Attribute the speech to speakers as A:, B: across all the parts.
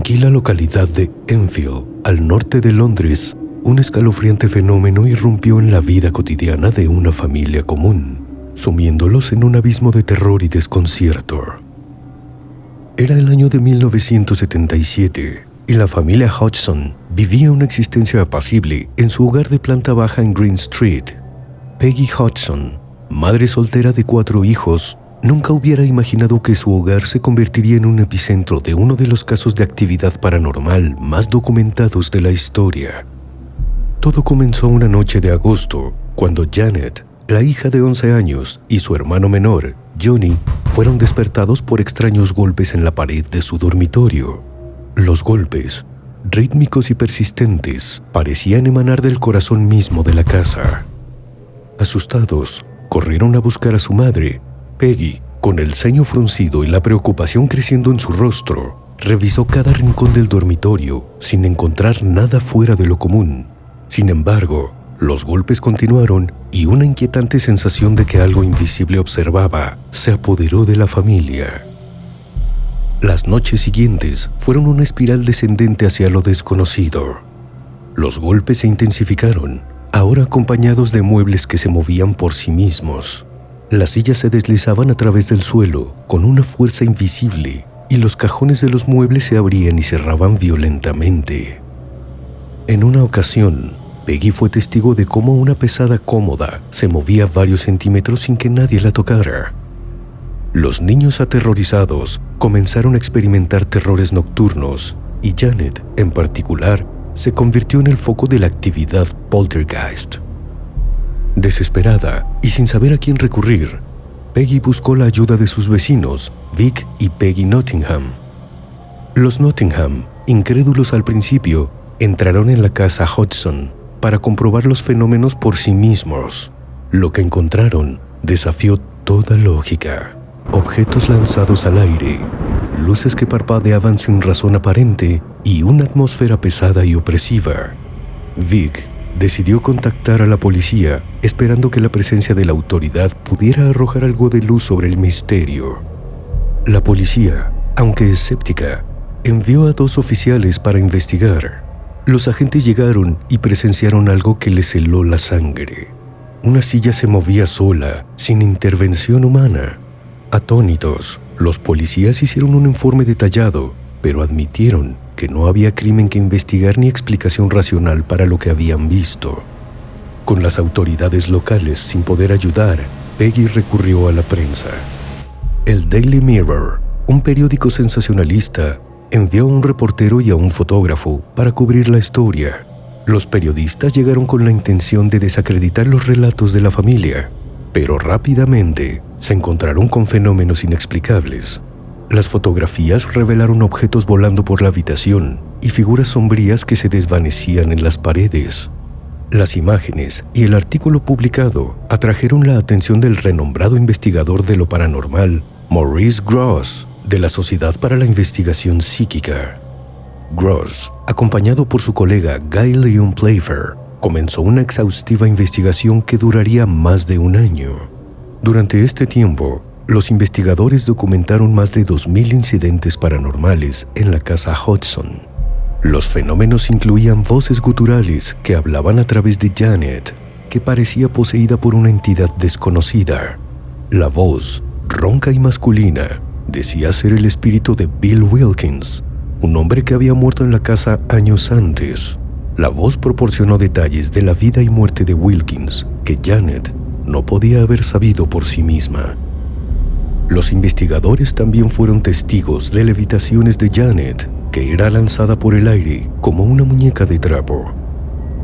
A: tranquila localidad de Enfield, al norte de Londres, un escalofriante fenómeno irrumpió en la vida cotidiana de una familia común, sumiéndolos en un abismo de terror y desconcierto. Era el año de 1977 y la familia Hodgson vivía una existencia apacible en su hogar de planta baja en Green Street. Peggy Hodgson, madre soltera de 4 hijos, nunca hubiera imaginado que su hogar se convertiría en un epicentro de uno de los casos de actividad paranormal más documentados de la historia. Todo comenzó una noche de agosto, cuando Janet, la hija de 11 años, y su hermano menor, Johnny, fueron despertados por extraños golpes en la pared de su dormitorio. Los golpes, rítmicos y persistentes, parecían emanar del corazón mismo de la casa. Asustados, corrieron a buscar a su madre. Peggy, con el ceño fruncido y la preocupación creciendo en su rostro, revisó cada rincón del dormitorio sin encontrar nada fuera de lo común. Sin embargo, los golpes continuaron y una inquietante sensación de que algo invisible observaba se apoderó de la familia. Las noches siguientes fueron una espiral descendente hacia lo desconocido. Los golpes se intensificaron, ahora acompañados de muebles que se movían por sí mismos. Las sillas se deslizaban a través del suelo con una fuerza invisible y los cajones de los muebles se abrían y cerraban violentamente. En una ocasión, Peggy fue testigo de cómo una pesada cómoda se movía varios centímetros sin que nadie la tocara. Los niños aterrorizados comenzaron a experimentar terrores nocturnos y Janet, en particular, se convirtió en el foco de la actividad poltergeist. Desesperada y sin saber a quién recurrir, Peggy buscó la ayuda de sus vecinos, Vic y Peggy Nottingham. Los Nottingham, incrédulos al principio, entraron en la casa Hodgson para comprobar los fenómenos por sí mismos. Lo que encontraron desafió toda lógica. Objetos lanzados al aire, luces que parpadeaban sin razón aparente y una atmósfera pesada y opresiva. Vic decidió contactar a la policía, esperando que la presencia de la autoridad pudiera arrojar algo de luz sobre el misterio. La policía, aunque escéptica, envió a 2 oficiales para investigar. Los agentes llegaron y presenciaron algo que les heló la sangre. Una silla se movía sola, sin intervención humana. Atónitos, los policías hicieron un informe detallado, pero admitieron que no había crimen que investigar ni explicación racional para lo que habían visto. Con las autoridades locales sin poder ayudar, Peggy recurrió a la prensa. El Daily Mirror, un periódico sensacionalista, envió a un reportero y a un fotógrafo para cubrir la historia. Los periodistas llegaron con la intención de desacreditar los relatos de la familia, pero rápidamente se encontraron con fenómenos inexplicables. Las fotografías revelaron objetos volando por la habitación y figuras sombrías que se desvanecían en las paredes. Las imágenes y el artículo publicado atrajeron la atención del renombrado investigador de lo paranormal, Maurice Grosse, de la Sociedad para la Investigación Psíquica. Grosse, acompañado por su colega Guy Leon Playfair, comenzó una exhaustiva investigación que duraría más de un año. Durante este tiempo, los investigadores documentaron más de 2,000 incidentes paranormales en la casa Hodgson. Los fenómenos incluían voces guturales que hablaban a través de Janet, que parecía poseída por una entidad desconocida. La voz, ronca y masculina, decía ser el espíritu de Bill Wilkins, un hombre que había muerto en la casa años antes. La voz proporcionó detalles de la vida y muerte de Wilkins que Janet no podía haber sabido por sí misma. Los investigadores también fueron testigos de levitaciones de Janet, que era lanzada por el aire como una muñeca de trapo.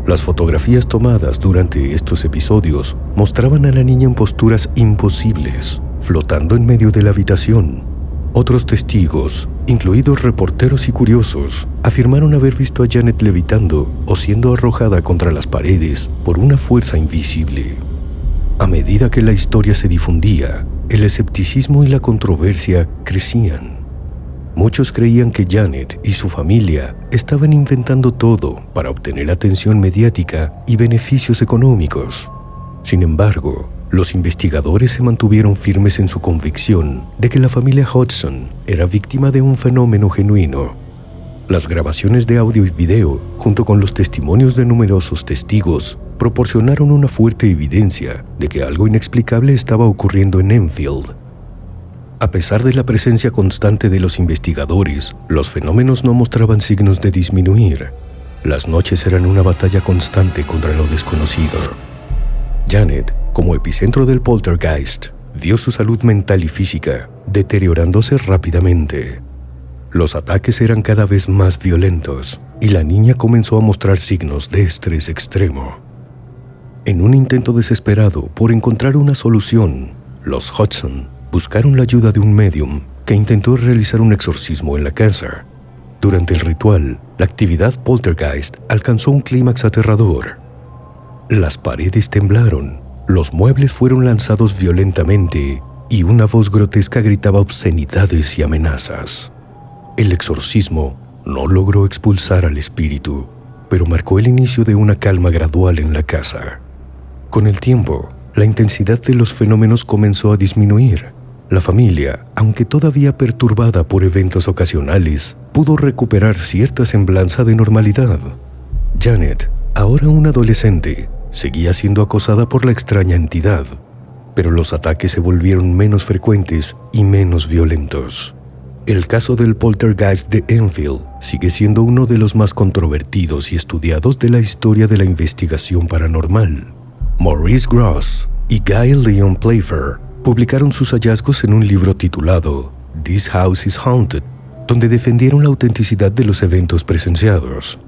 A: Las fotografías tomadas durante estos episodios mostraban a la niña en posturas imposibles, flotando en medio de la habitación. Otros testigos, incluidos reporteros y curiosos, afirmaron haber visto a Janet levitando o siendo arrojada contra las paredes por una fuerza invisible. A medida que la historia se difundía, el escepticismo y la controversia crecían. Muchos creían que Janet y su familia estaban inventando todo para obtener atención mediática y beneficios económicos. Sin embargo, los investigadores se mantuvieron firmes en su convicción de que la familia Hodgson era víctima de un fenómeno genuino. Las grabaciones de audio y video, junto con los testimonios de numerosos testigos, proporcionaron una fuerte evidencia de que algo inexplicable estaba ocurriendo en Enfield. A pesar de la presencia constante de los investigadores, los fenómenos no mostraban signos de disminuir. Las noches eran una batalla constante contra lo desconocido. Janet, como epicentro del poltergeist, vio su salud mental y física deteriorándose rápidamente. Los ataques eran cada vez más violentos y la niña comenzó a mostrar signos de estrés extremo. En un intento desesperado por encontrar una solución, los Hodgson buscaron la ayuda de un medium que intentó realizar un exorcismo en la casa. Durante el ritual, la actividad poltergeist alcanzó un clímax aterrador. Las paredes temblaron, los muebles fueron lanzados violentamente y una voz grotesca gritaba obscenidades y amenazas. El exorcismo no logró expulsar al espíritu, pero marcó el inicio de una calma gradual en la casa. Con el tiempo, la intensidad de los fenómenos comenzó a disminuir. La familia, aunque todavía perturbada por eventos ocasionales, pudo recuperar cierta semblanza de normalidad. Janet, ahora una adolescente, seguía siendo acosada por la extraña entidad, pero los ataques se volvieron menos frecuentes y menos violentos. El caso del poltergeist de Enfield sigue siendo uno de los más controvertidos y estudiados de la historia de la investigación paranormal. Maurice Gross y Guy Leon Playfair publicaron sus hallazgos en un libro titulado This House is Haunted, donde defendieron la autenticidad de los eventos presenciados.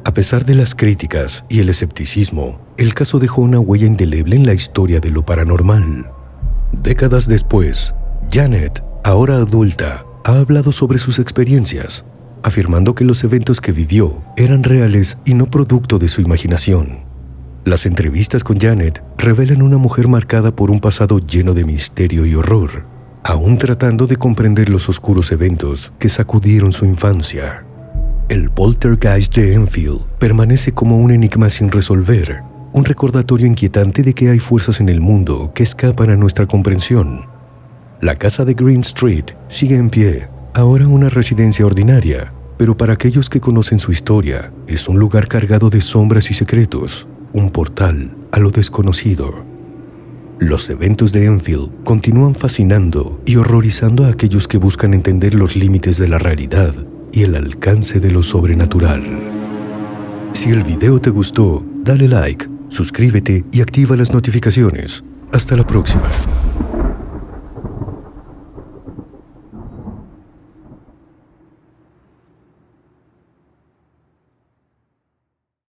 A: A pesar de las críticas y el escepticismo, el caso dejó una huella indeleble en la historia de lo paranormal. Décadas después, Janet, ahora adulta, ha hablado sobre sus experiencias, afirmando que los eventos que vivió eran reales y no producto de su imaginación. Las entrevistas con Janet revelan una mujer marcada por un pasado lleno de misterio y horror, aún tratando de comprender los oscuros eventos que sacudieron su infancia. El poltergeist de Enfield permanece como un enigma sin resolver, un recordatorio inquietante de que hay fuerzas en el mundo que escapan a nuestra comprensión. La casa de Green Street sigue en pie, ahora una residencia ordinaria, pero para aquellos que conocen su historia, es un lugar cargado de sombras y secretos, un portal a lo desconocido. Los eventos de Enfield continúan fascinando y horrorizando a aquellos que buscan entender los límites de la realidad y el alcance de lo sobrenatural. Si el video te gustó, dale like, suscríbete y activa las notificaciones. Hasta la próxima.